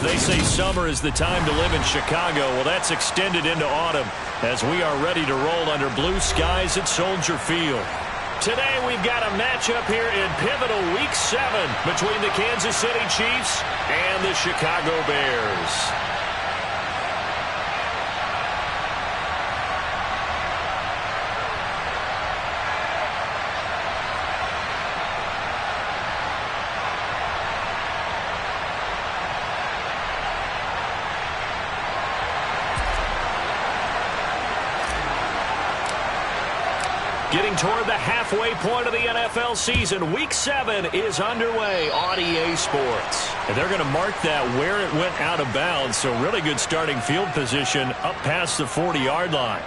They say summer is the time to live in Chicago. Well, that's extended into autumn as we are ready to roll under blue skies at Soldier Field. Today we've got a matchup here in pivotal Week 7 between the Kansas City Chiefs and the Chicago Bears. Getting toward the halfway point of the NFL season, Week 7 is underway on EA Sports. And they're going to mark that where it went out of bounds, so really good starting field position up past the 40-yard line.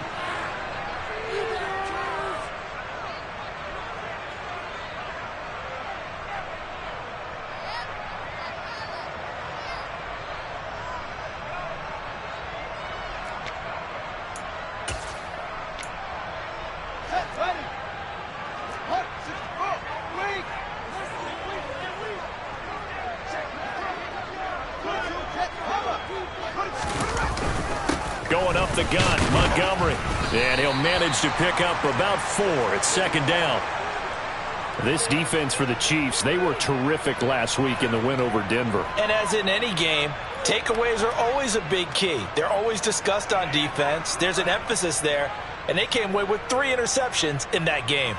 Going up the gun, Montgomery. And he'll manage to pick up about 4 at second down. This defense for the Chiefs, they were terrific last week in the win over Denver. And as in any game, takeaways are always a big key. They're always discussed on defense. There's an emphasis there. And they came away with 3 interceptions in that game.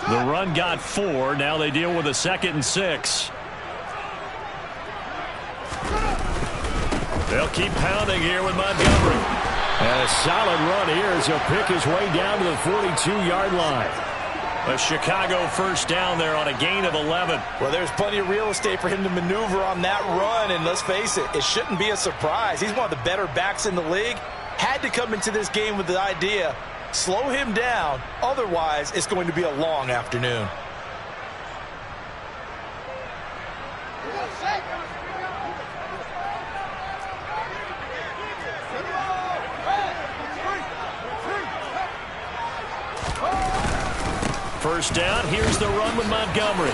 The run got 4. Now they deal with a 2nd and 6. They'll keep pounding here with Montgomery. And a solid run here as he'll pick his way down to the 42-yard line. A Chicago first down there on a gain of 11. Well, there's plenty of real estate for him to maneuver on that run. And let's face it, it shouldn't be a surprise. He's one of the better backs in the league. Had to come into this game with the idea, slow him down, otherwise it's going to be a long afternoon. First down, here's the run with Montgomery.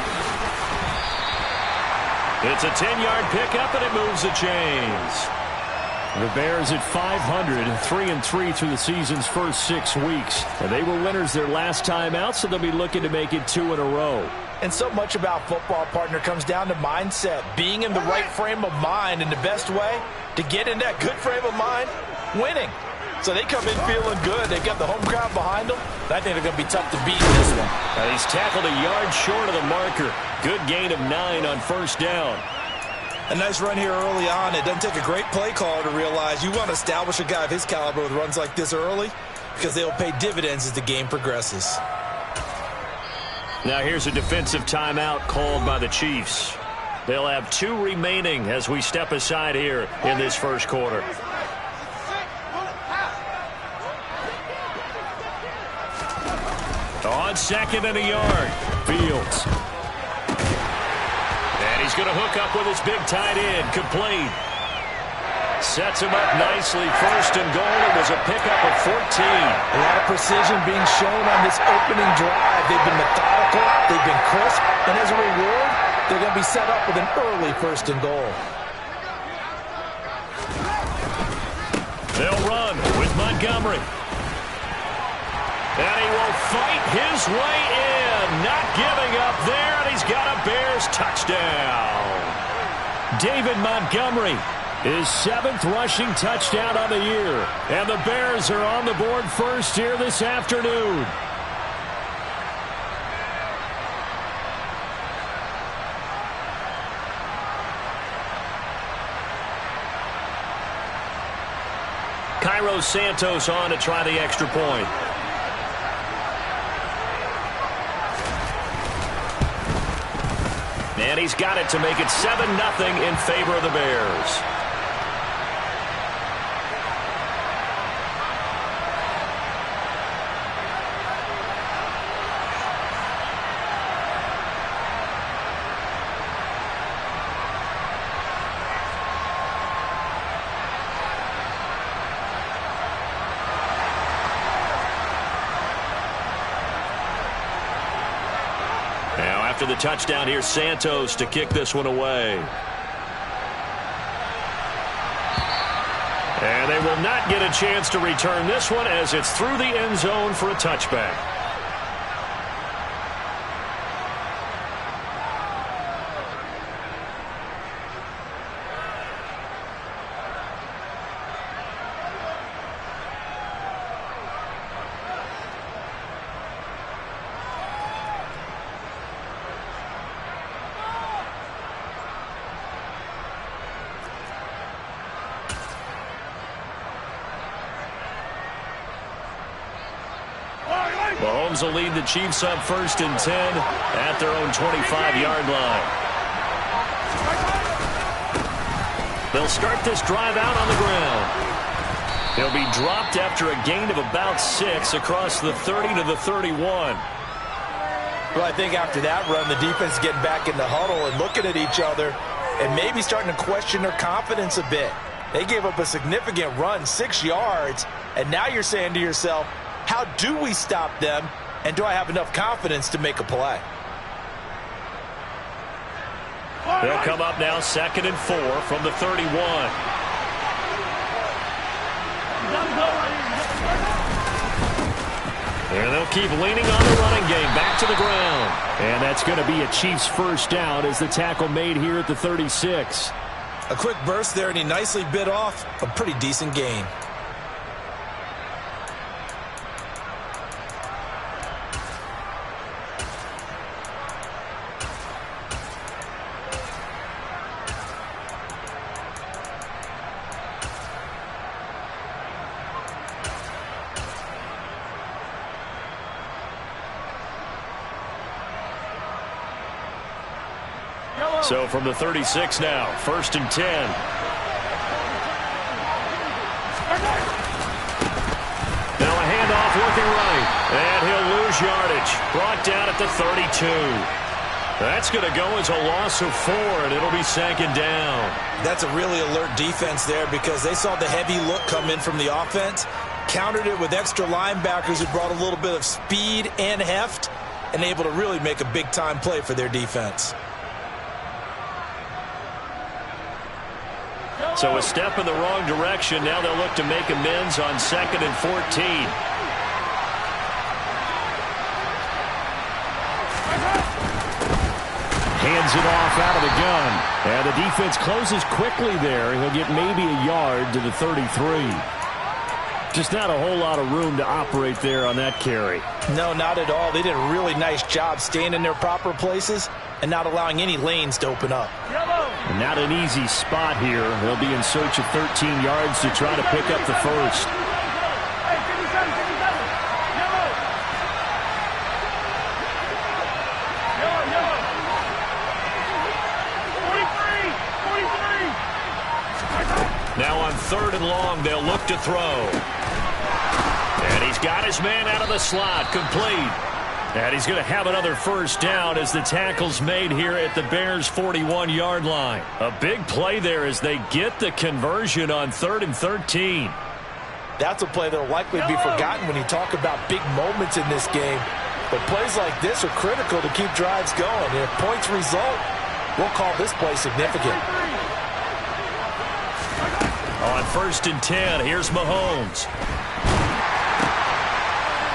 It's a 10-yard pickup, and it moves the chains. The Bears at 500, 3-3 through the season's first 6 weeks. And they were winners their last time out, so they'll be looking to make it 2 in a row. And so much about football, partner, comes down to mindset. Being in the right frame of mind, and the best way to get in that good frame of mind, winning. So they come in feeling good. They've got the home crowd behind them. I think they're going to be tough to beat in this one. He's tackled a yard short of the marker. Good gain of 9 on first down. A nice run here early on. It doesn't take a great play caller to realize you want to establish a guy of his caliber with runs like this early because they'll pay dividends as the game progresses. Now here's a defensive timeout called by the Chiefs. They'll have 2 remaining as we step aside here in this first quarter. On 2nd and a yard, Fields. And he's going to hook up with his big tight end, complete. Sets him up nicely, 1st and goal. It was a pickup of 14. A lot of precision being shown on this opening drive. They've been methodical, they've been crisp, and as a reward, they're going to be set up with an early 1st and goal. They'll run with Montgomery. And he will fight his way in. Not giving up there, and he's got a Bears touchdown. David Montgomery, his 7th rushing touchdown on the year. And the Bears are on the board first here this afternoon. Cairo Santos on to try the extra point. And he's got it to make it 7-0 in favor of the Bears. after the touchdown here. Santos to kick this one away. And they will not get a chance to return this one as it's through the end zone for a touchback. Mahomes will lead the Chiefs up 1st and 10 at their own 25-yard line. They'll start this drive out on the ground. He'll be dropped after a gain of about 6 across the 30 to the 31. Well, I think after that run, the defense is getting back in the huddle and looking at each other and maybe starting to question their confidence a bit. They gave up a significant run, 6 yards, and now you're saying to yourself, how do we stop them, and do I have enough confidence to make a play? They'll come up now 2nd and 4 from the 31. And they'll keep leaning on the running game. Back to the ground. And that's going to be a Chiefs first down as the tackle made here at the 36. A quick burst there, and he nicely bit off a pretty decent gain. So from the 36 now, 1st and 10. Now a handoff looking right. And he'll lose yardage. Brought down at the 32. That's going to go as a loss of 4, and it'll be 2nd down. That's a really alert defense there because they saw the heavy look come in from the offense, countered it with extra linebackers who brought a little bit of speed and heft, and able to really make a big-time play for their defense. So a step in the wrong direction. Now they'll look to make amends on 2nd and 14. Hands it off out of the gun. And the defense closes quickly there. He'll get maybe a yard to the 33. Just not a whole lot of room to operate there on that carry. No, not at all. They did a really nice job staying in their proper places and not allowing any lanes to open up. And not an easy spot here. They'll be in search of 13 yards to try to pick up the first. Now on 3rd and long, they'll look to throw. And he's got his man out of the slot, complete. And he's going to have another first down as the tackle's made here at the Bears' 41-yard line. A big play there as they get the conversion on 3rd and 13. That's a play that will likely be forgotten when you talk about big moments in this game. But plays like this are critical to keep drives going. And if points result, we'll call this play significant. On 1st and 10, here's Mahomes.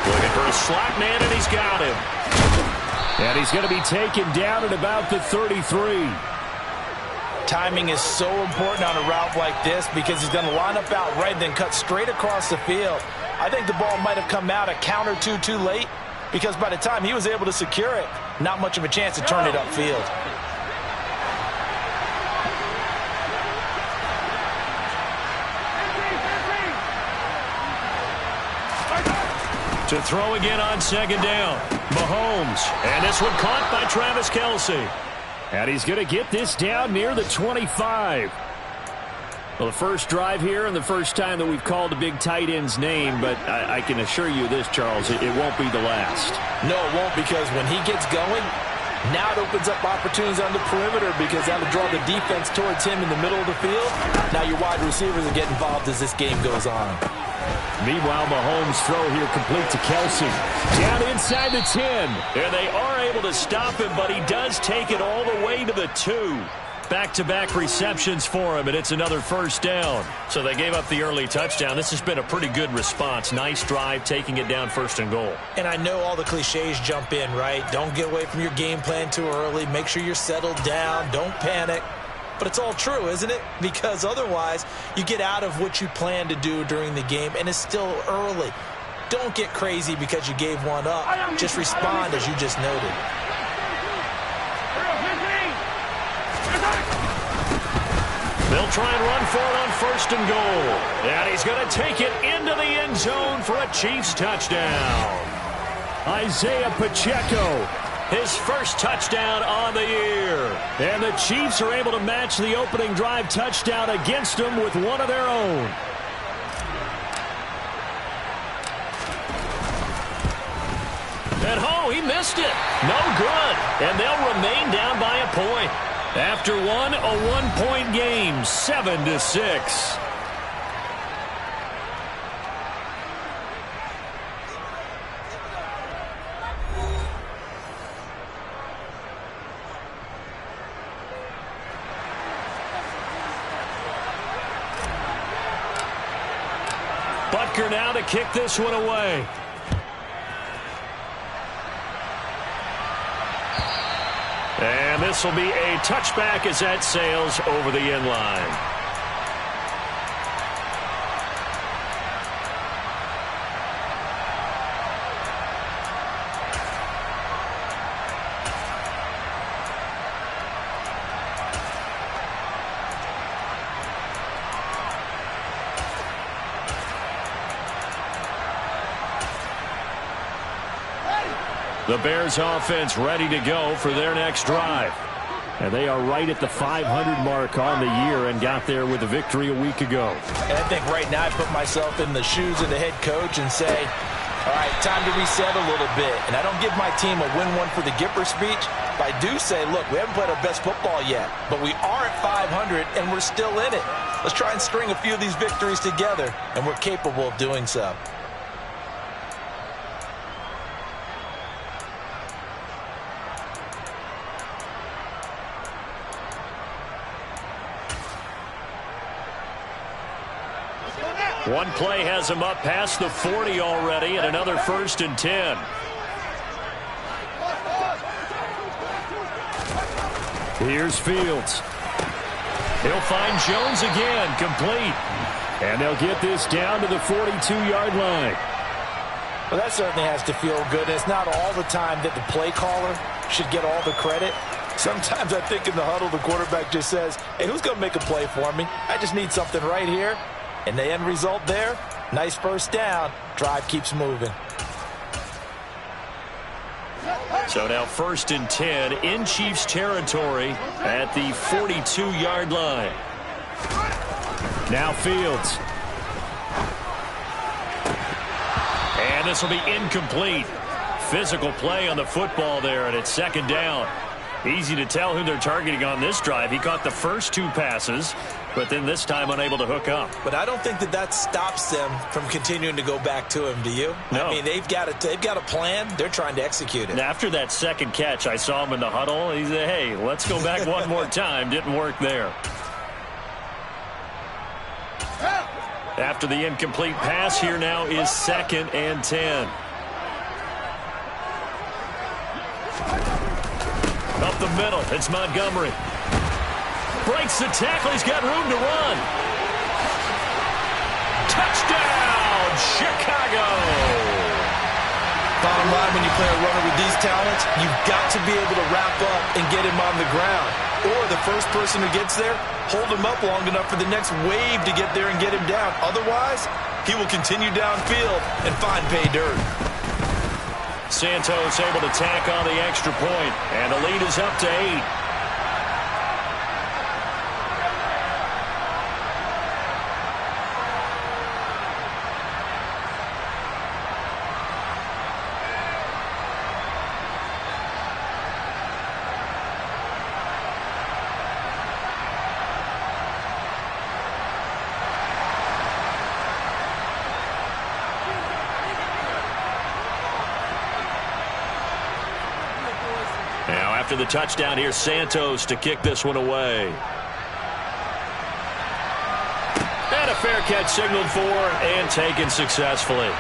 Looking for a slot man, and he's got him. And he's going to be taken down at about the 33. Timing is so important on a route like this because he's going to line up out right and then cut straight across the field. I think the ball might have come out a count or two too late because by the time he was able to secure it, not much of a chance to turn it upfield. To throw again on 2nd down. Mahomes. And this one caught by Travis Kelce. And he's going to get this down near the 25. Well, the first drive here and the first time that we've called a big tight end's name, but I can assure you this, Charles, it won't be the last. No, it won't, because when he gets going, now it opens up opportunities on the perimeter because that'll draw the defense towards him in the middle of the field. Now your wide receivers will get involved as this game goes on. Meanwhile, Mahomes' throw here complete to Kelsey. Down inside the 10. And they are able to stop him, but he does take it all the way to the 2. Back-to-back receptions for him, and it's another first down. So they gave up the early touchdown. This has been a pretty good response. Nice drive, taking it down 1st and goal. And I know all the cliches jump in, right? Don't get away from your game plan too early. Make sure you're settled down. Don't panic. But it's all true, isn't it? Because otherwise, you get out of what you plan to do during the game, and it's still early. Don't get crazy because you gave one up. Just respond as you just noted. They'll try and run for it on 1st and goal. And he's going to take it into the end zone for a Chiefs touchdown. Isaiah Pacheco, his first touchdown on the year. And the Chiefs are able to match the opening drive touchdown against them with one of their own. And he missed it. No good. And they'll remain down by a point. After one, a one-point game, 7-6. Butker now to kick this one away. And this will be a touchback as that sails over the end line. The Bears offense ready to go for their next drive. And they are right at the 500 mark on the year and got there with a victory a week ago. And I think right now I put myself in the shoes of the head coach and say, all right, time to reset a little bit. And I don't give my team a win one for the Gipper speech, but I do say, look, we haven't played our best football yet, but we are at 500 and we're still in it. Let's try and string a few of these victories together, and we're capable of doing so. One play has him up past the 40 already, and another 1st and 10. Here's Fields. He'll find Jones again, complete. And they'll get this down to the 42-yard line. Well, that certainly has to feel good. It's not all the time that the play caller should get all the credit. Sometimes I think in the huddle, the quarterback just says, hey, who's going to make a play for me? I just need something right here. And the end result there, nice first down. Drive keeps moving. So now 1st and 10 in Chiefs territory at the 42-yard line. Now Fields. And this will be incomplete. Physical play on the football there, and it's 2nd down. Easy to tell who they're targeting on this drive. He caught the first 2 passes, but then this time unable to hook up. But I don't think that stops them from continuing to go back to him, do you? No. I mean, they've got a plan. They're trying to execute it. And after that second catch, I saw him in the huddle. He said, hey, let's go back one more time. Didn't work there. After the incomplete pass, here now is 2nd and 10. Up the middle, it's Montgomery. Breaks the tackle, he's got room to run. Touchdown, Chicago! Bottom line, when you play a runner with these talents, you've got to be able to wrap up and get him on the ground. Or the first person who gets there, hold him up long enough for the next wave to get there and get him down. Otherwise, he will continue downfield and find pay dirt. Santos able to tack on the extra point, and the lead is up to 8. after the touchdown here. Santos to kick this one away. And a fair catch signaled for and taken successfully.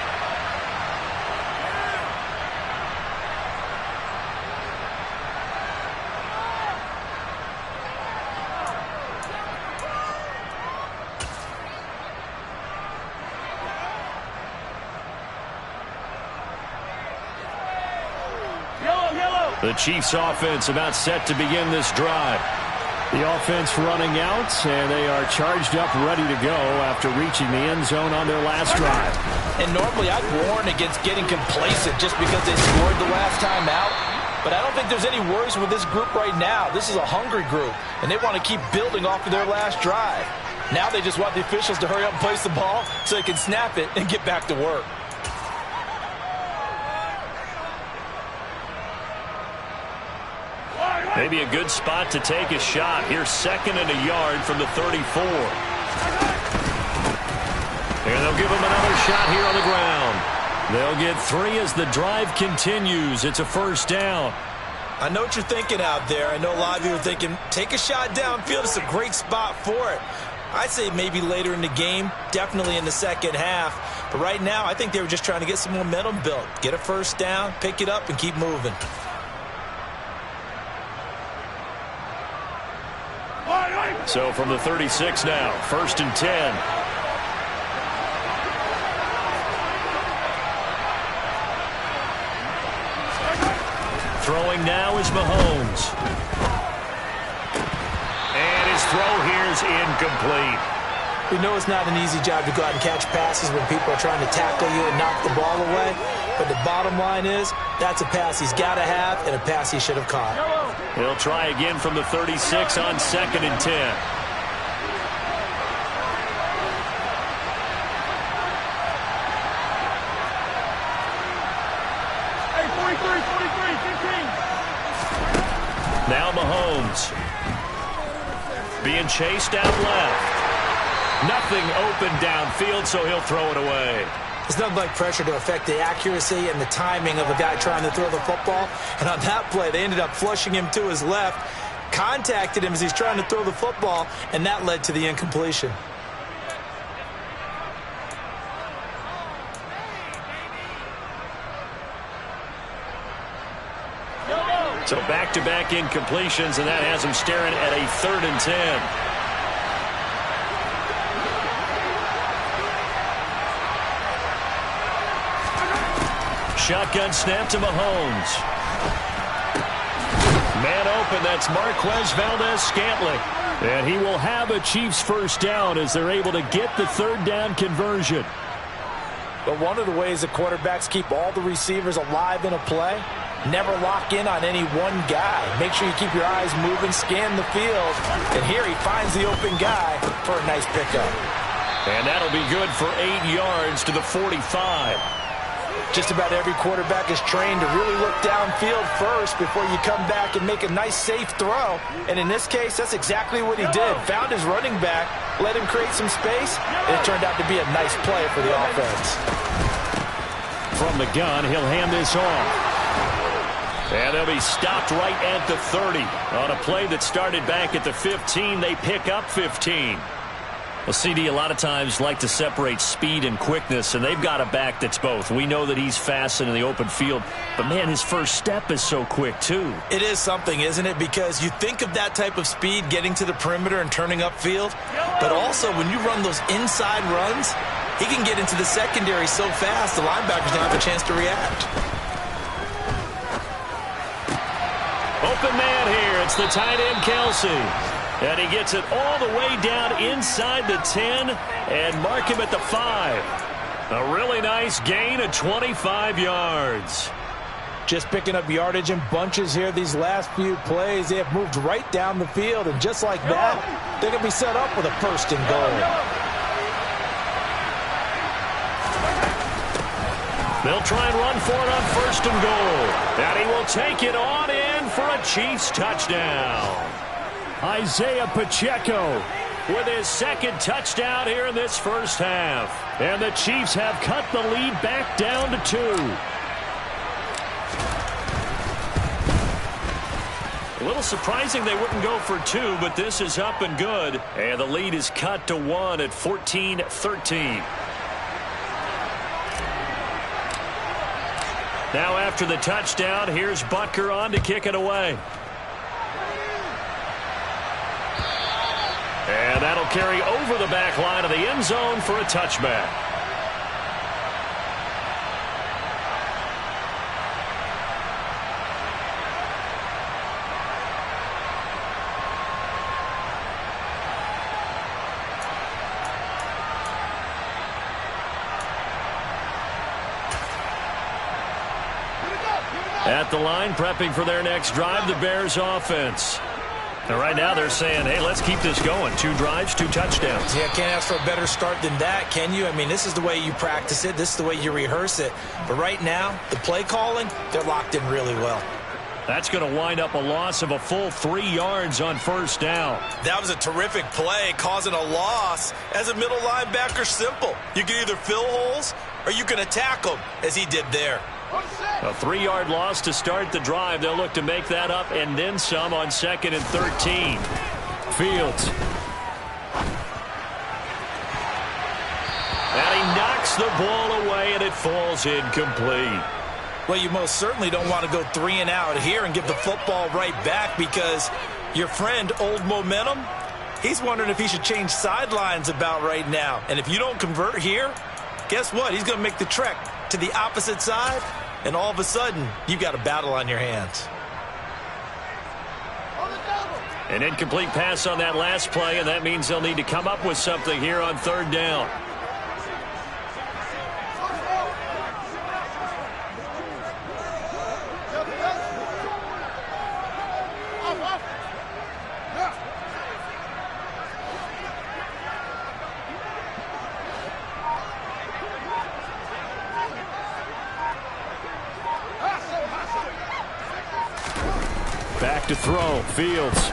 The Chiefs offense about set to begin this drive. The offense running out, and they are charged up, ready to go after reaching the end zone on their last drive. And normally I'd warn against getting complacent just because they scored the last time out. But I don't think there's any worries with this group right now. This is a hungry group, and they want to keep building off of their last drive. Now they just want the officials to hurry up and place the ball so they can snap it and get back to work. Maybe a good spot to take a shot. Here's 2nd and a yard from the 34. And they'll give him another shot here on the ground. They'll get 3 as the drive continues. It's a first down. I know what you're thinking out there. I know a lot of you are thinking, take a shot downfield. It's a great spot for it. I'd say maybe later in the game, definitely in the second half. But right now, I think they were just trying to get some momentum built. Get a first down, pick it up, and keep moving. So from the 36 now, 1st and 10. Throwing now is Mahomes. And his throw here is incomplete. We know it's not an easy job to go out and catch passes when people are trying to tackle you and knock the ball away. But the bottom line is, that's a pass he's got to have and a pass he should have caught. He'll try again from the 36 on 2nd and 10. Now Mahomes. Being chased out left. Nothing open downfield, so he'll throw it away. There's nothing like pressure to affect the accuracy and the timing of a guy trying to throw the football. And on that play, they ended up flushing him to his left, contacted him as he's trying to throw the football, and that led to the incompletion. So back-to-back incompletions, and that has him staring at a 3rd and 10. Shotgun snap to Mahomes. Man open, that's Marquez Valdez-Scantling. And he will have a Chiefs first down as they're able to get the 3rd down conversion. But one of the ways that quarterbacks keep all the receivers alive in a play, never lock in on any one guy. Make sure you keep your eyes moving, scan the field. And here he finds the open guy for a nice pickup. And that'll be good for 8 yards to the 45. Just about every quarterback is trained to really look downfield first before you come back and make a nice, safe throw. And in this case, that's exactly what he did. Found his running back, let him create some space, and it turned out to be a nice play for the offense. From the gun, he'll hand this off. And they'll be stopped right at the 30. On a play that started back at the 15, they pick up 15. Well, CD, a lot of times like to separate speed and quickness, and they've got a back that's both. We know that he's fast in the open field, but, man, his first step is so quick, too. It is something, isn't it? Because you think of that type of speed getting to the perimeter and turning upfield, but also when you run those inside runs, he can get into the secondary so fast the linebackers don't have a chance to react. Open man here. It's the tight end, Kelsey. And he gets it all the way down inside the 10 and mark him at the 5. A really nice gain of 25 yards. Just picking up yardage in bunches here these last few plays. They have moved right down the field, and just like that, they're going to be set up with a 1st and goal. They'll try and run for it on 1st and goal. And he will take it on in for a Chiefs touchdown. Isaiah Pacheco with his 2nd touchdown here in this first half. And the Chiefs have cut the lead back down to 2. A little surprising they wouldn't go for two, but this is up and good. And the lead is cut to 1 at 14-13. Now after the touchdown, here's Butker on to kick it away. And that'll carry over the back line of the end zone for a touchback. At the line, prepping for their next drive, the Bears offense. And right now they're saying, hey, let's keep this going. 2 drives, 2 touchdowns. Yeah, can't ask for a better start than that, can you? I mean, this is the way you practice it. This is the way you rehearse it. But right now, the play calling, they're locked in really well. That's going to wind up a loss of a full 3 yards on first down. That was a terrific play, causing a loss. As a middle linebacker, simple. You can either fill holes or you can attack them, as he did there. A 3-yard loss to start the drive. They'll look to make that up and then some on 2nd and 13. Fields. And he knocks the ball away, and it falls incomplete. Well, you most certainly don't want to go 3 and out here and give the football right back, because your friend, Old Momentum, he's wondering if he should change sidelines about right now. And if you don't convert here, guess what? He's going to make the trek to the opposite side, and all of a sudden, you got a battle on your hands. An incomplete pass on that last play, and that means they'll need to come up with something here on 3rd down. Back to throw. Fields.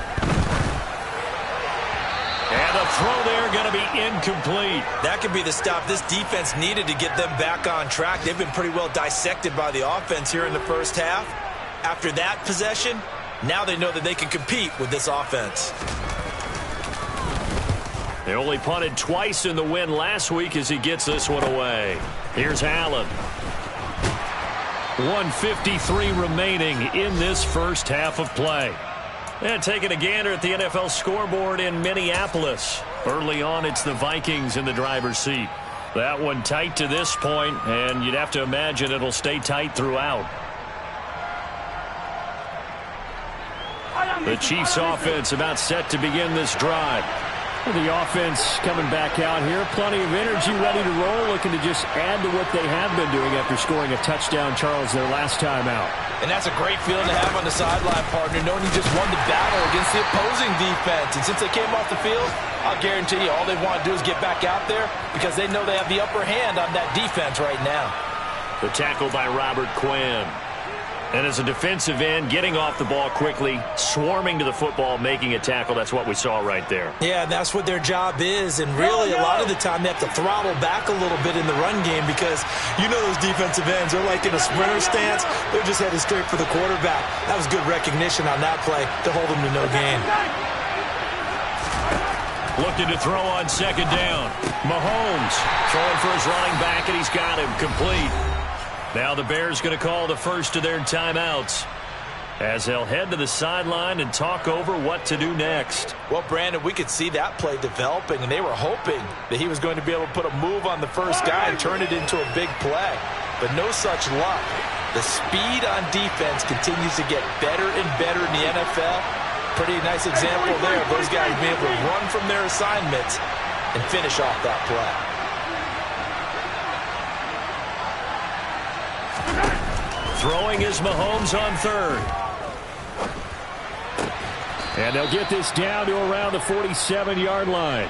And a throw there going to be incomplete. That could be the stop this defense needed to get them back on track. They've been pretty well dissected by the offense here in the first half. After that possession, now they know that they can compete with this offense. They only punted twice in the win last week as he gets this one away. Here's Allen. 1:53 remaining in this first half of play. And taking a gander at the NFL scoreboard in Minneapolis. Early on, it's the Vikings in the driver's seat. That one tight to this point, and you'd have to imagine it'll stay tight throughout. The Chiefs offense about set to begin this drive. The offense coming back out here. Plenty of energy, ready to roll, looking to just add to what they have been doing after scoring a touchdown, Charles, their last time out. And that's a great feeling to have on the sideline, partner, knowing you just won the battle against the opposing defense. And since they came off the field, I'll guarantee you all they want to do is get back out there, because they know they have the upper hand on that defense right now. The tackle by Robert Quinn. And as a defensive end, getting off the ball quickly, swarming to the football, making a tackle. That's what we saw right there. Yeah, and that's what their job is. And really, a lot of the time, they have to throttle back a little bit in the run game, because you know those defensive ends, they're like in a sprinter stance. They're just headed straight for the quarterback. That was good recognition on that play to hold them to no gain. Looking to throw on 2nd down. Mahomes throwing for his running back, and he's got him complete. Now the Bears going to call the first of their timeouts as they'll head to the sideline and talk over what to do next. Well, Brandon, we could see that play developing, and they were hoping that he was going to be able to put a move on the first guy and turn it into a big play. But no such luck. The speed on defense continues to get better and better in the NFL. Pretty nice example there of those guys being able to run from their assignments and finish off that play. Throwing is Mahomes on 3rd. And they'll get this down to around the 47-yard line.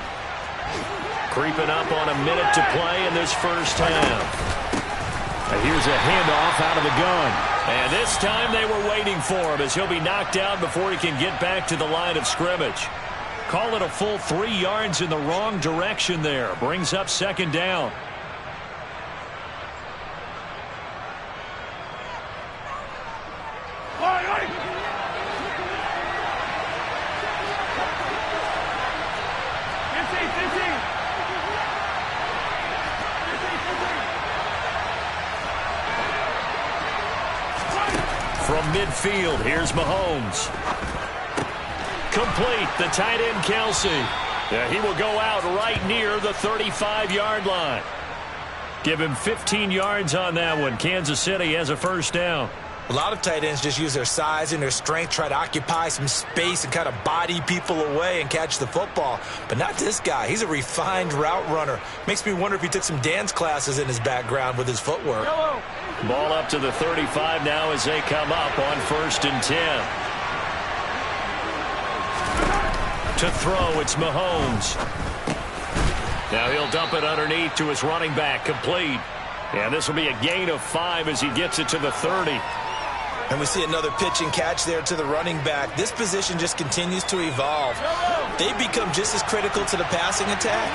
Creeping up on a minute to play in this first half. And here's a handoff out of the gun. And this time they were waiting for him, as he'll be knocked down before he can get back to the line of scrimmage. Call it a full 3 yards in the wrong direction there. Brings up 2nd down. from midfield. Here's Mahomes. Complete. The tight end, Kelsey. Yeah, he will go out right near the 35-yard line. Give him 15 yards on that one. Kansas City has a first down. A lot of tight ends just use their size and their strength, try to occupy some space and kind of body people away and catch the football. But not this guy. He's a refined route runner. Makes me wonder if he took some dance classes in his background with his footwork. Ball up to the 35 now as they come up on 1st and 10. To throw, it's Mahomes. Now he'll dump it underneath to his running back, complete. And this will be a gain of 5 as he gets it to the 30. And we see another pitch and catch there to the running back. This position just continues to evolve. They become just as critical to the passing attack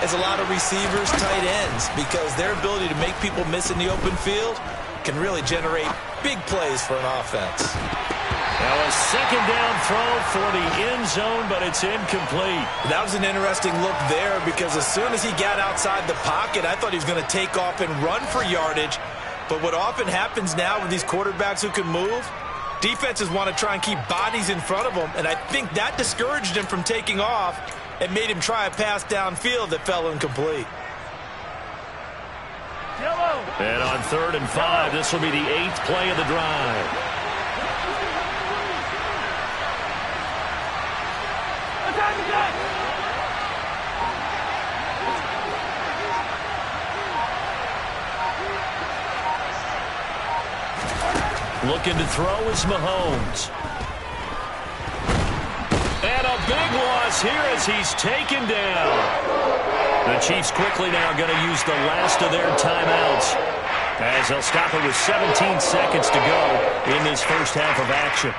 as a lot of receivers, tight ends, because their ability to make people miss in the open field can really generate big plays for an offense. Now a second down throw for the end zone, but it's incomplete. That was an interesting look there because as soon as he got outside the pocket, I thought he was going to take off and run for yardage. But what often happens now with these quarterbacks who can move, defenses want to try and keep bodies in front of them, and I think that discouraged him from taking off and made him try a pass downfield that fell incomplete. And on 3rd and 5, this will be the 8th play of the drive. Looking to throw is Mahomes. And a big loss here as he's taken down. The Chiefs quickly now going to use the last of their timeouts as they'll stop it with 17 seconds to go in this first half of action.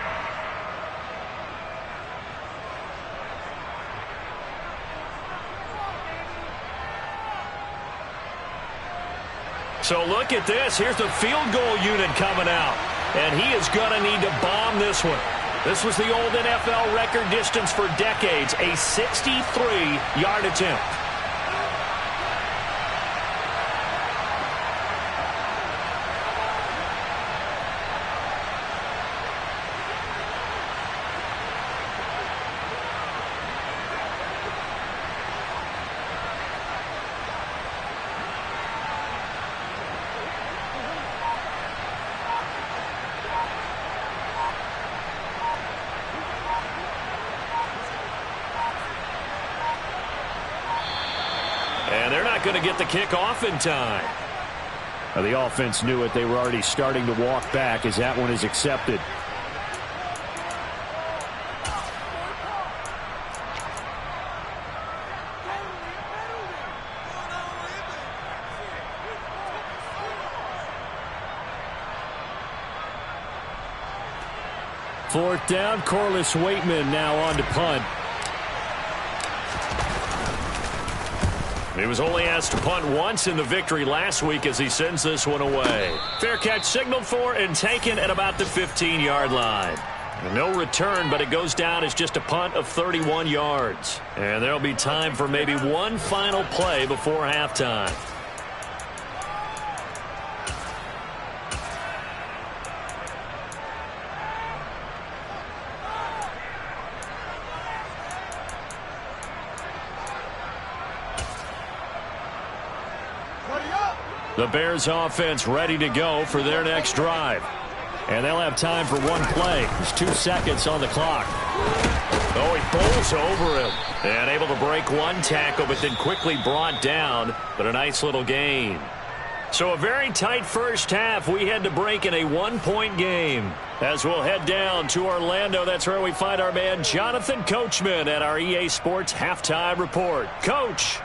So look at this. Here's the field goal unit coming out. And he is going to need to bomb this one. This was the old NFL record distance for decades, a 63-yard attempt. And they're not going to get the kick off in time. Now, the offense knew it. They were already starting to walk back as that one is accepted. Fourth down, Corliss Waitman now on to punt. He was only asked to punt once in the victory last week as he sends this one away. Fair catch signaled for and taken at about the 15-yard line. No return, but it goes down as just a punt of 31 yards. And there'll be time for maybe one final play before halftime. The Bears offense ready to go for their next drive. And they'll have time for one play. There's 2 seconds on the clock. Oh, he bowls over him. And able to break one tackle, but then quickly brought down. But a nice little gain. So a very tight first half. We had to break in a 1-point game. As we'll head down to Orlando, that's where we find our man Jonathan Coachman at our EA Sports Halftime Report. Coach.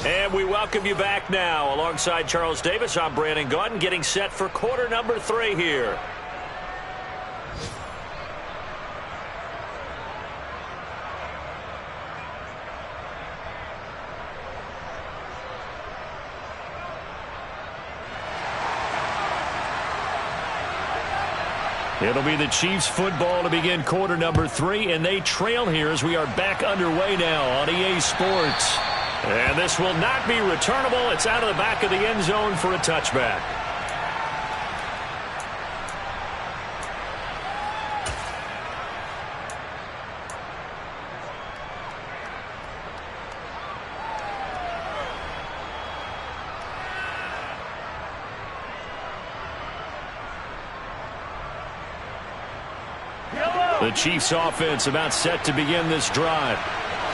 And we welcome you back now. Alongside Charles Davis, I'm Brandon Gaudin, getting set for quarter number 3 here. It'll be the Chiefs football to begin quarter number 3, and they trail here as we are back underway now on EA Sports. And this will not be returnable. It's out of the back of the end zone for a touchback. The Chiefs offense about set to begin this drive.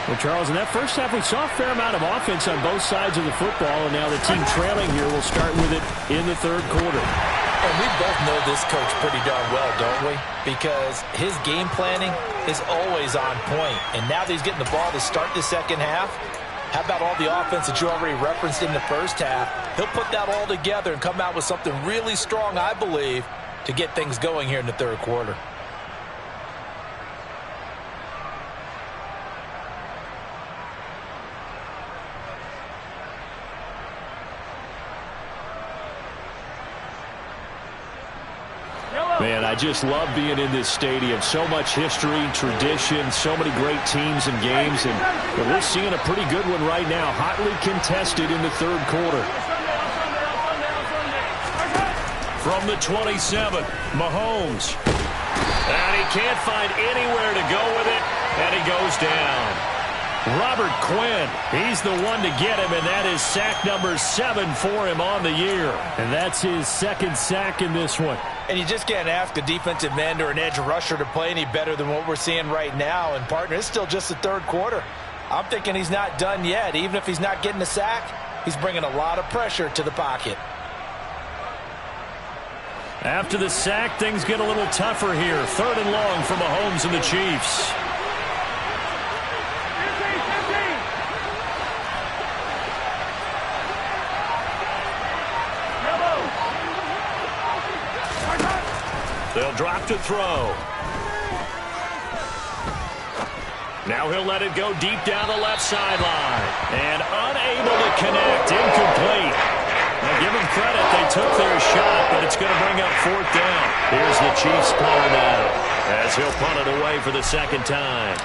Well, Charles, in that first half, we saw a fair amount of offense on both sides of the football, and now the team trailing here will start with it in the third quarter. And we both know this coach pretty darn well, don't we? Because his game planning is always on point. And now that he's getting the ball to start the second half, how about all the offense that you already referenced in the first half? He'll put that all together and come out with something really strong, I believe, to get things going here in the third quarter. Man, I just love being in this stadium. So much history, tradition, so many great teams and games. And we're seeing a pretty good one right now. Hotly contested in the third quarter. From the 27, Mahomes. And he can't find anywhere to go with it, and he goes down. Robert Quinn, he's the one to get him, and that is sack number 7 for him on the year. And that's his second sack in this one. And you just can't ask a defensive end or an edge rusher to play any better than what we're seeing right now. And, partner, it's still just the third quarter. I'm thinking he's not done yet. Even if he's not getting a sack, he's bringing a lot of pressure to the pocket. After the sack, things get a little tougher here. 3rd and long for Mahomes and the Chiefs. They'll drop to throw. Now he'll let it go deep down the left sideline. And unable to connect. Incomplete. Now give them credit. They took their shot, but it's going to bring up 4th down. Here's the Chiefs punter now, as he'll punt it away for the second time.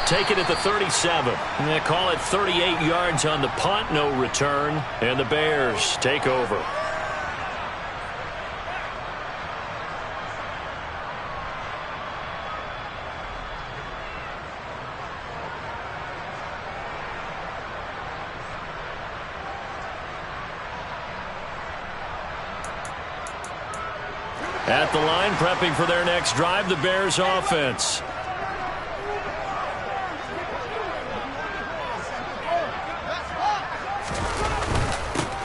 Take it at the 37. And they call it 38 yards on the punt, no return. And the Bears take over. At the line, prepping for their next drive, the Bears offense.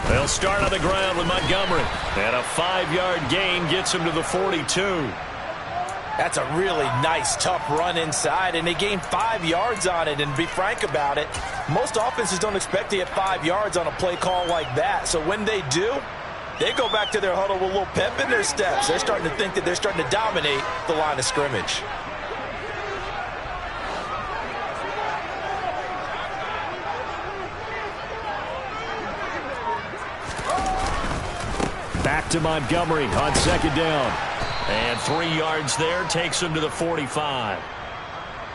They'll start on the ground with Montgomery. And a 5-yard gain gets him to the 42. That's a really nice, tough run inside, and they gained 5 yards on it. And to be frank about it, most offenses don't expect to get 5 yards on a play call like that. So when they do, they go back to their huddle with a little pep in their steps. They're starting to think that they're starting to dominate the line of scrimmage. Back to Montgomery on 2nd down. And 3 yards there takes him to the 45.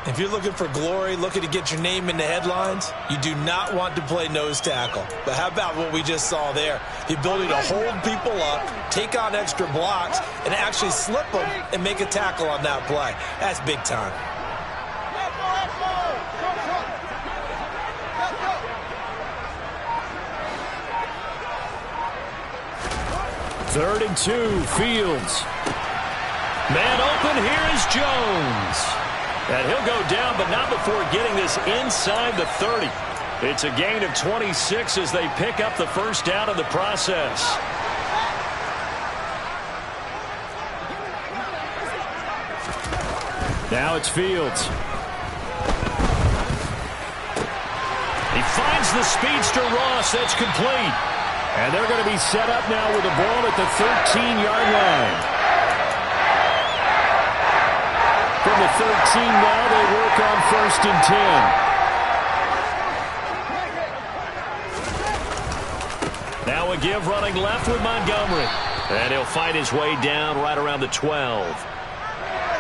If you're looking for glory, looking to get your name in the headlines, you do not want to play nose tackle. But how about what we just saw there? The ability to hold people up, take on extra blocks, and actually slip them and make a tackle on that play. That's big time. Third and 2, Fields. Man open, here is Jones. And he'll go down, but not before getting this inside the 30. It's a gain of 26 as they pick up the first down in the process. Now it's Fields. He finds the speedster Ross. That's complete. And they're going to be set up now with the ball at the 13-yard line. From the 13 now, they work on 1st and 10. Now a give running left with Montgomery. And he'll fight his way down right around the 12.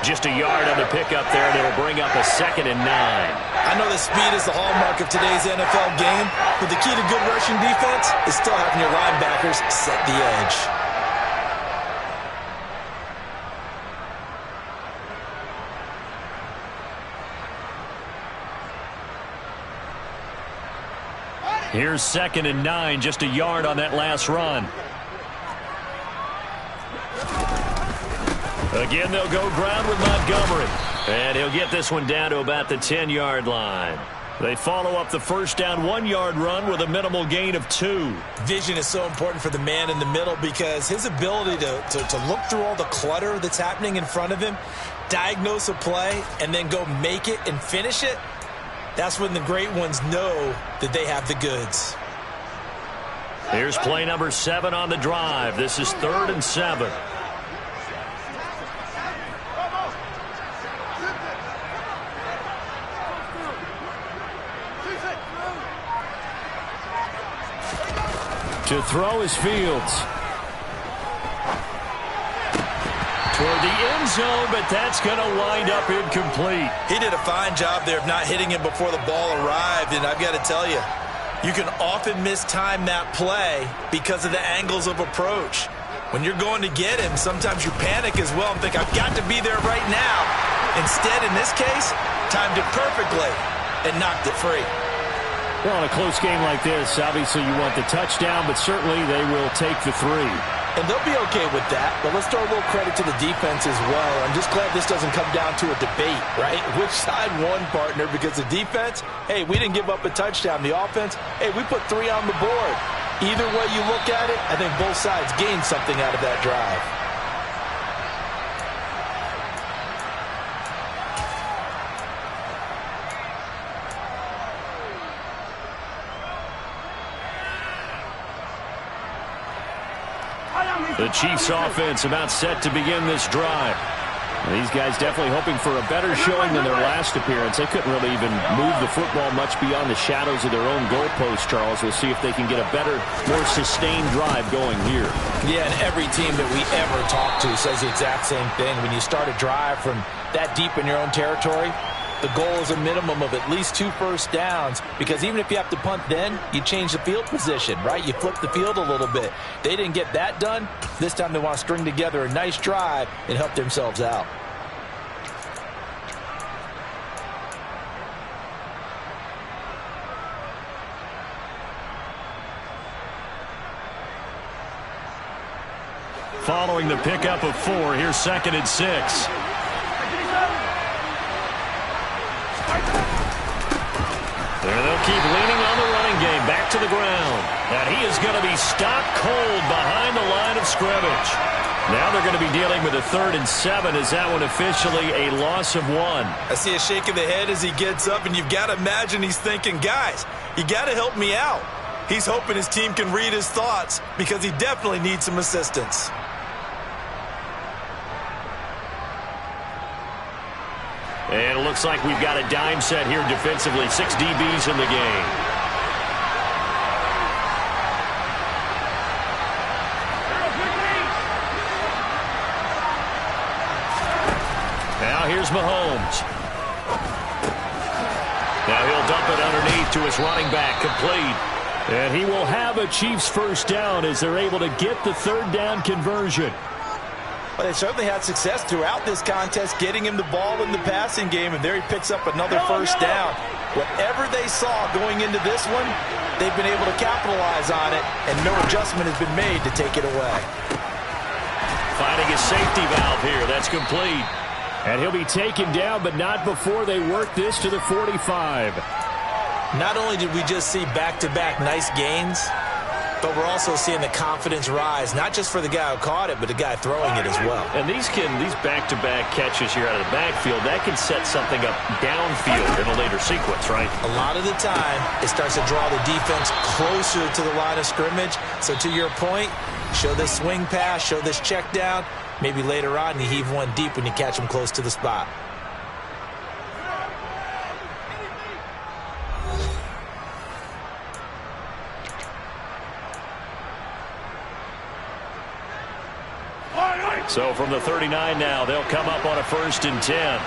Just a yard on the pickup there, and it'll bring up a 2nd and 9. I know that speed is the hallmark of today's NFL game, but the key to good rushing defense is still having your linebackers set the edge. Here's 2nd and 9, just a yard on that last run. Again, they'll go ground with Montgomery. And he'll get this one down to about the 10-yard line. They follow up the first down 1-yard run with a minimal gain of 2. Vision is so important for the man in the middle because his ability to look through all the clutter that's happening in front of him, diagnose a play, and then go make it and finish it, that's when the great ones know that they have the goods. Here's play number 7 on the drive. This is 3rd and 7. To throw is Fields. Toward the end zone, but that's going to wind up incomplete. He did a fine job there of not hitting him before the ball arrived, and I've got to tell you, you can often mistime that play because of the angles of approach. When you're going to get him, sometimes you panic as well and think, I've got to be there right now. Instead, in this case, timed it perfectly and knocked it free. Well, in a close game like this, obviously you want the touchdown, but certainly they will take the 3. And they'll be okay with that, but let's throw a little credit to the defense as well. I'm just glad this doesn't come down to a debate, right? Which side won, partner? Because the defense, hey, we didn't give up a touchdown. The offense, hey, we put 3 on the board. Either way you look at it, I think both sides gained something out of that drive. The Chiefs offense about set to begin this drive. These guys definitely hoping for a better showing than their last appearance. They couldn't really even move the football much beyond the shadows of their own goalpost, Charles. We'll see if they can get a better, more sustained drive going here. Yeah, and every team that we ever talk to says the exact same thing. When you start a drive from that deep in your own territory, the goal is a minimum of at least 2 first downs, because even if you have to punt then, you change the field position, right? You flip the field a little bit. They didn't get that done. This time they want to string together a nice drive and help themselves out. Following the pickup of 4, here's 2nd and 6. There they'll keep leaning on the running game. Back to the ground. And he is going to be stopped cold behind the line of scrimmage. Now they're going to be dealing with a 3rd and 7. Is that one officially a loss of 1? I see a shake of the head as he gets up, and you've got to imagine he's thinking, guys, you got to help me out. He's hoping his team can read his thoughts because he definitely needs some assistance. And it looks like we've got a dime set here defensively. 6 DBs in the game. Now here's Mahomes. Now he'll dump it underneath to his running back, complete. And he will have a Chiefs first down as they're able to get the 3rd down conversion. Well, they certainly had success throughout this contest, getting him the ball in the passing game, and there he picks up another first down. Whatever they saw going into this one, they've been able to capitalize on it, and no adjustment has been made to take it away. Finding a safety valve here. That's complete. And he'll be taken down, but not before they work this to the 45. Not only did we just see back-to-back nice gains, but we're also seeing the confidence rise, not just for the guy who caught it, but the guy throwing it as well. And these back-to-back catches here out of the backfield, that can set something up downfield in a later sequence, right? A lot of the time, it starts to draw the defense closer to the line of scrimmage. So to your point, show this swing pass, show this check down. Maybe later on you heave one deep when you catch them close to the spot. So from the 39 now, they'll come up on a 1st and 10.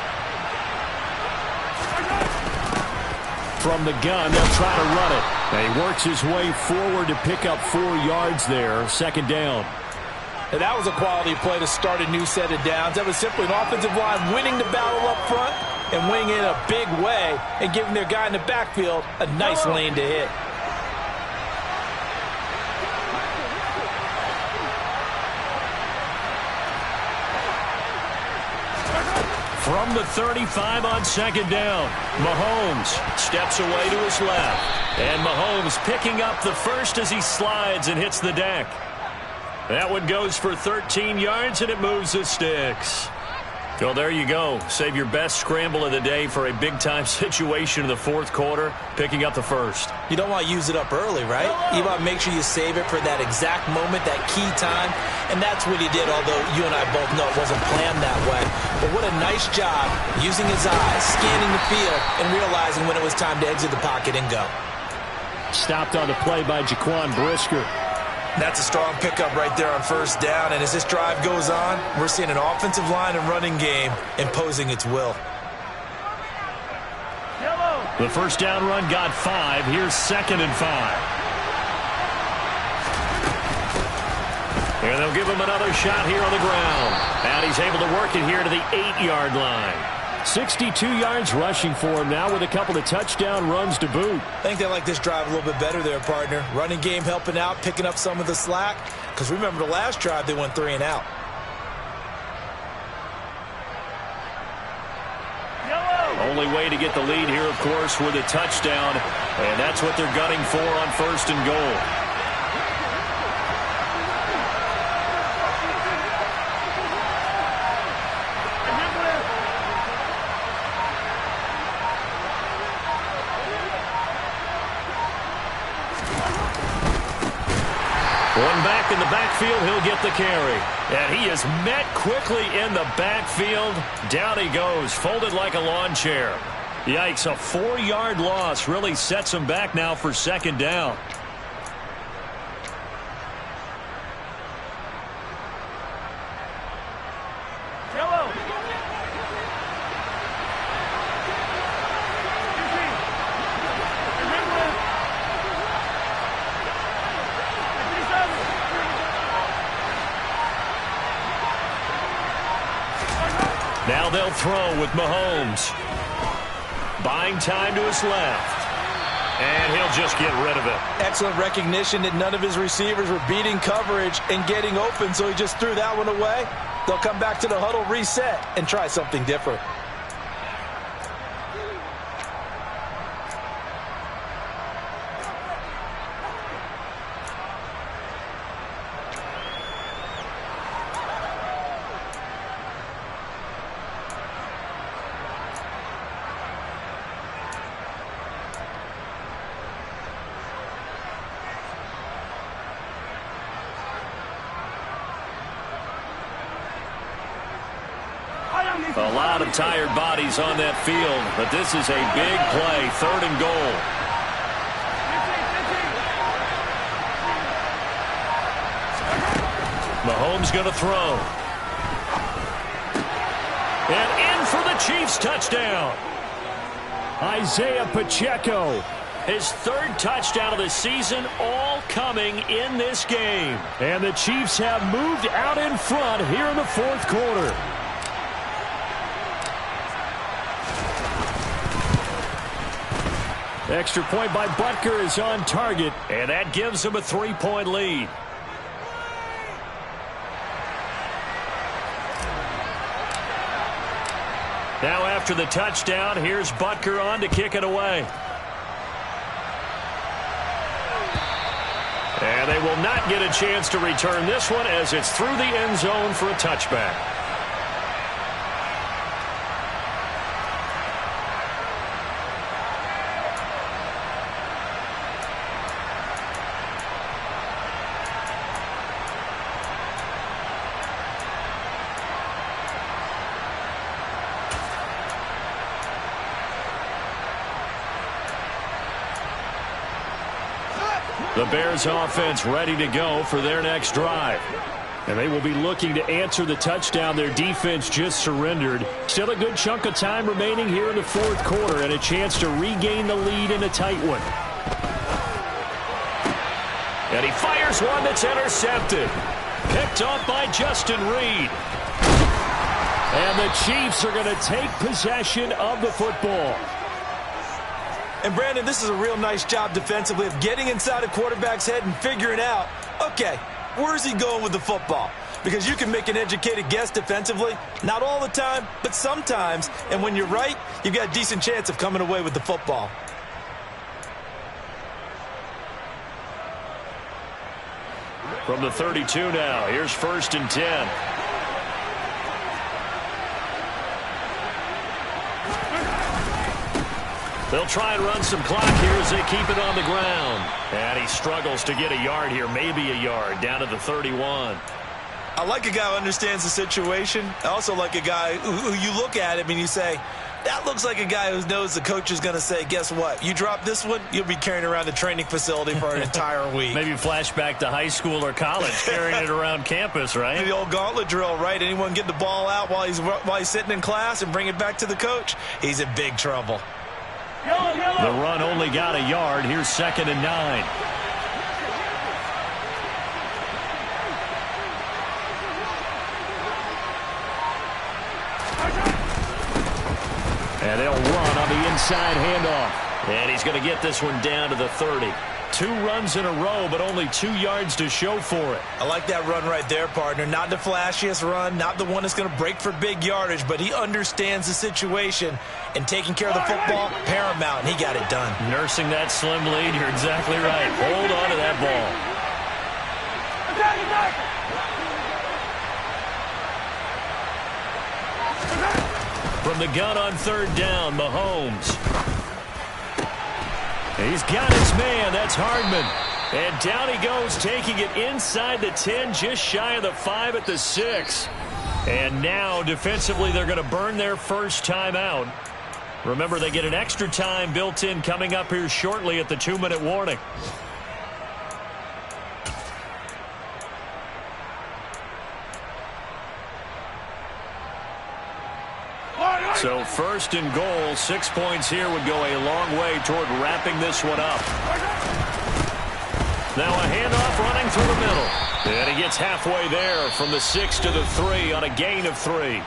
From the gun, they'll try to run it. And he works his way forward to pick up 4 yards there. 2nd down. And that was a quality play to start a new set of downs. That was simply an offensive line winning the battle up front and winning in a big way and giving their guy in the backfield a nice lane to hit. From the 35 on 2nd down, Mahomes steps away to his left. And Mahomes picking up the first as he slides and hits the deck. That one goes for 13 yards, and it moves the sticks. So there you go. Save your best scramble of the day for a big-time situation in the 4th quarter, picking up the first. You don't want to use it up early, right? You want to make sure you save it for that exact moment, that key time, and that's what he did, although you and I both know it wasn't planned that way. But what a nice job using his eyes, scanning the field, and realizing when it was time to exit the pocket and go. Stopped on the play by Jaquan Brisker. That's a strong pickup right there on 1st down, and as this drive goes on, we're seeing an offensive line and running game imposing its will. The 1st down run got 5. Here's 2nd and 5. And they'll give him another shot here on the ground. And he's able to work it here to the 8-yard line. 62 yards rushing for him now with a couple of touchdown runs to boot. I think they like this drive a little bit better there, partner. Running game helping out, picking up some of the slack. Because remember the last drive, they went 3 and out. Only way to get the lead here, of course, with a touchdown. And that's what they're gunning for on 1st and goal. One back in the backfield, he'll get the carry. And he is met quickly in the backfield. Down he goes, folded like a lawn chair. Yikes, a 4-yard loss really sets him back now for 2nd down. Now they'll throw with Mahomes. Buying time to his left. And he'll just get rid of it. Excellent recognition that none of his receivers were beating coverage and getting open, so he just threw that one away. They'll come back to the huddle, reset, and try something different. A lot of tired bodies on that field, but this is a big play, 3rd and goal. Mahomes going to throw. And in for the Chiefs touchdown. Isaiah Pacheco. His 3rd touchdown of the season, all coming in this game. And the Chiefs have moved out in front here in the 4th quarter. Extra point by Butker is on target. And that gives him a 3-point lead. Now after the touchdown, here's Butker on to kick it away. And they will not get a chance to return this one as it's through the end zone for a touchback. The Bears offense ready to go for their next drive. And they will be looking to answer the touchdown their defense just surrendered. Still a good chunk of time remaining here in the fourth quarter and a chance to regain the lead in a tight one. And he fires one that's intercepted. Picked off by Justin Reed. And the Chiefs are going to take possession of the football. And, Brandon, this is a real nice job defensively of getting inside a quarterback's head and figuring out, okay, where's he going with the football? Because you can make an educated guess defensively. Not all the time, but sometimes. And when you're right, you've got a decent chance of coming away with the football. From the 32 now, here's 1st and 10. They'll try and run some clock here as they keep it on the ground. And he struggles to get a yard here, maybe a yard, down to the 31. I like a guy who understands the situation. I also like a guy who you look at him and you say, that looks like a guy who knows the coach is going to say, guess what? You drop this one, you'll be carrying around the training facility for an entire week. Maybe flashback to high school or college, carrying it around campus, right? The old gauntlet drill, right? Anyone get the ball out while he's sitting in class and bring it back to the coach, he's in big trouble. The run only got a yard. Here's 2nd and 9. And they'll run on the inside handoff. And he's going to get this one down to the 30. 2 runs in a row, but only 2 yards to show for it. I like that run right there, partner. Not the flashiest run, not the one that's going to break for big yardage, but he understands the situation, and taking care of the football, paramount, and he got it done. Nursing that slim lead, you're exactly right. Hold on to that ball. From the gun on 3rd down, Mahomes. He's got his man. That's Hardman. And down he goes, taking it inside the 10, just shy of the 5 at the 6. And now, defensively, they're going to burn their first timeout. Remember, they get an extra time built in coming up here shortly at the 2-minute warning. So 1st and goal, 6 points here would go a long way toward wrapping this one up. Now a handoff running through the middle. And he gets halfway there from the 6 to the 3 on a gain of 3.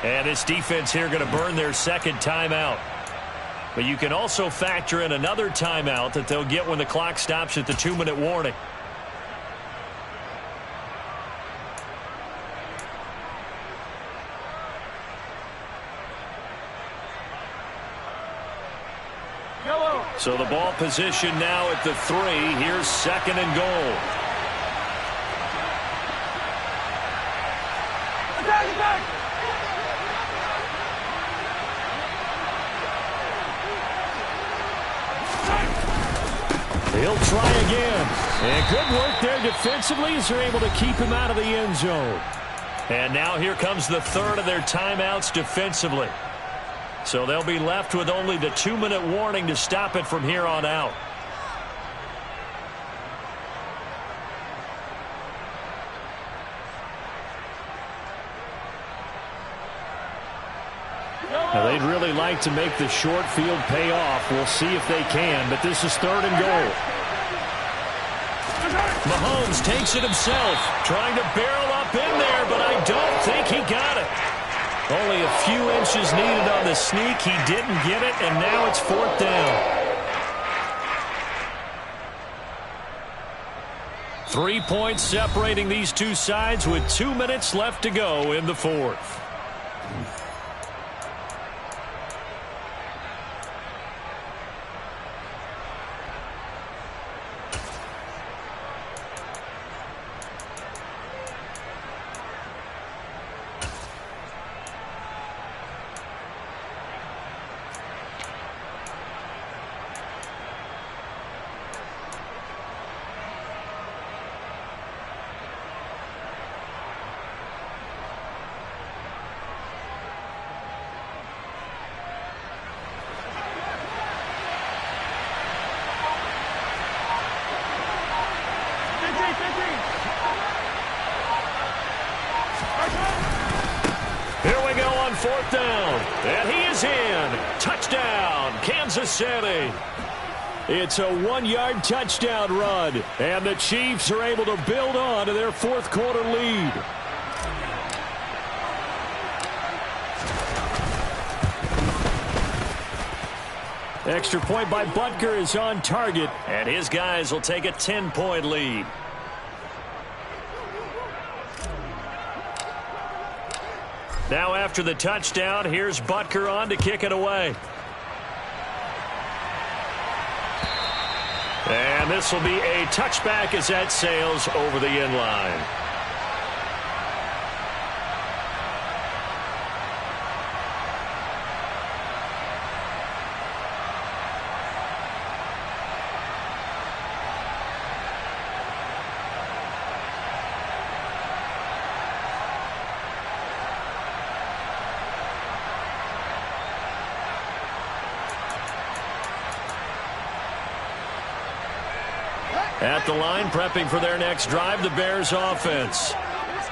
And this defense here going to burn their 2nd timeout. But you can also factor in another timeout that they'll get when the clock stops at the 2-minute warning. So the ball position now at the 3. Here's 2nd and goal. He'll try again. And good work there defensively as they're able to keep him out of the end zone. And now here comes the 3rd of their timeouts defensively. So they'll be left with only the 2-minute warning to stop it from here on out. Now they'd really like to make the short field pay off. We'll see if they can, but this is 3rd and goal. Mahomes takes it himself, trying to barrel up in there, but I don't think he got it. Only a few inches needed on the sneak. He didn't get it, and now it's 4th down. 3 points separating these two sides with 2 minutes left to go in the 4th. fourth down. And he is in. Touchdown, Kansas City. It's a 1-yard touchdown run. And the Chiefs are able to build on to their fourth quarter lead. Extra point by Butker is on target. And his guys will take a 10-point lead. Now after the touchdown, here's Butker on to kick it away. And this will be a touchback as that sails over the end line. At the line, prepping for their next drive, the Bears offense.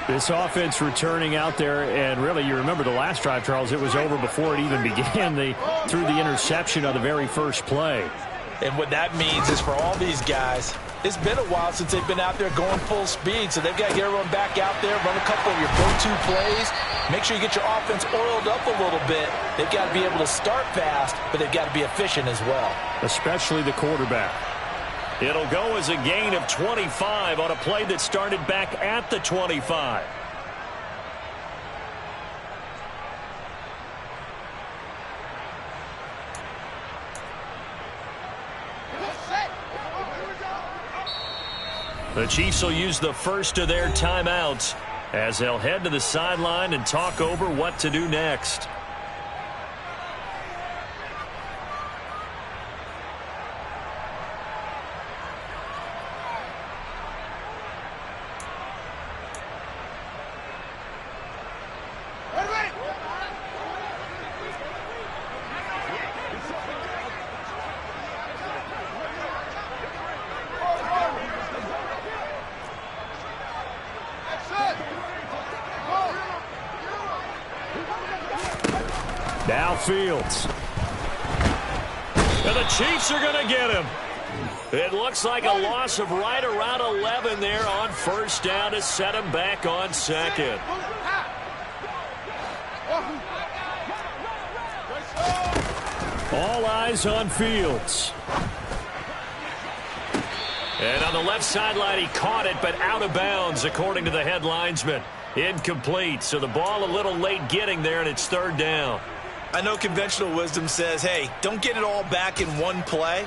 This offense returning out there, and really, you remember the last drive, Charles, it was over before it even began. They threw the interception on the very first play. And what that means is for all these guys, it's been a while since they've been out there going full speed, so they've got to get everyone back out there, run a couple of your go-to plays, make sure you get your offense oiled up a little bit. They've got to be able to start fast, but they've got to be efficient as well. Especially the quarterback. It'll go as a gain of 25 on a play that started back at the 25. The Chiefs will use the first of their timeouts as they'll head to the sideline and talk over what to do next. Now Fields. And the Chiefs are going to get him. It looks like a loss of right around 11 there on first down to set him back on second. All eyes on Fields. And on the left sideline, he caught it, but out of bounds, according to the head linesman. Incomplete, so the ball a little late getting there, and it's third down. I know conventional wisdom says, hey, don't get it all back in one play.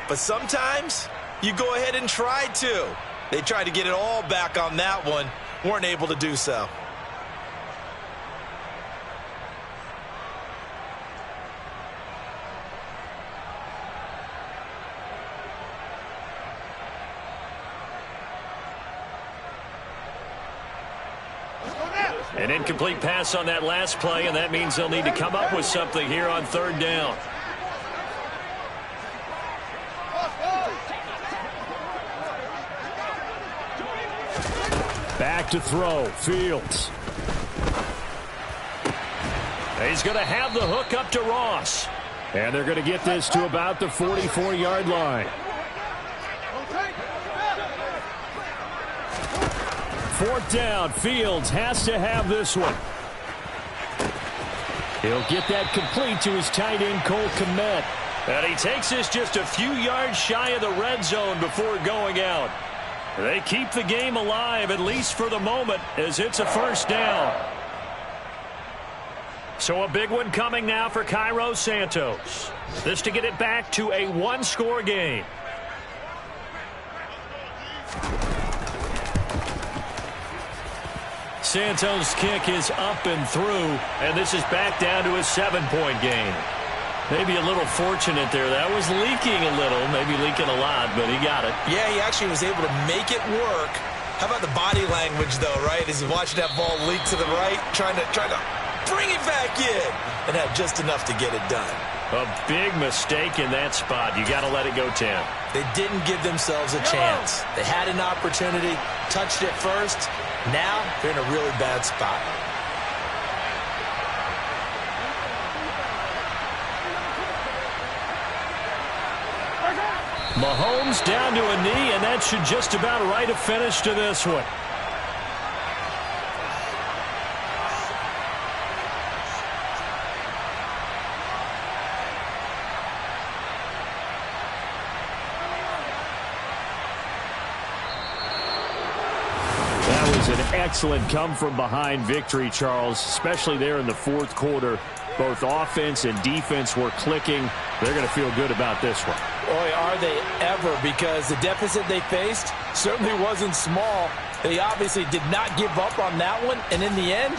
But sometimes you go ahead and try to. They tried to get it all back on that one. Weren't able to do so. An incomplete pass on that last play, and that means they'll need to come up with something here on third down. Back to throw, Fields. He's going to have the hook up to Ross. And they're going to get this to about the 44-yard line. Fourth down, Fields has to have this one. He'll get that complete to his tight end, Cole Kmet. And he takes this just a few yards shy of the red zone before going out. They keep the game alive, at least for the moment, as it's a first down. So a big one coming now for Cairo Santos. This to get it back to a one-score game. Santos' kick is up and through, and this is back down to a 7-point game. Maybe a little fortunate there. That was leaking a little, maybe leaking a lot, but he got it. Yeah, he actually was able to make it work. How about the body language, though, right? As he's watching that ball leak to the right, trying to bring it back in, and had just enough to get it done. A big mistake in that spot. You got to let it go, Tim. They didn't give themselves a chance. They had an opportunity, touched it first. Now they're in a really bad spot. Mahomes down to a knee, and that should just about write a finish to this one. That was an excellent come-from-behind victory, Charles, especially there in the fourth quarter. Both offense and defense were clicking. They're going to feel good about this one. Boy, are they ever, because the deficit they faced certainly wasn't small. They obviously did not give up on that one, and in the end,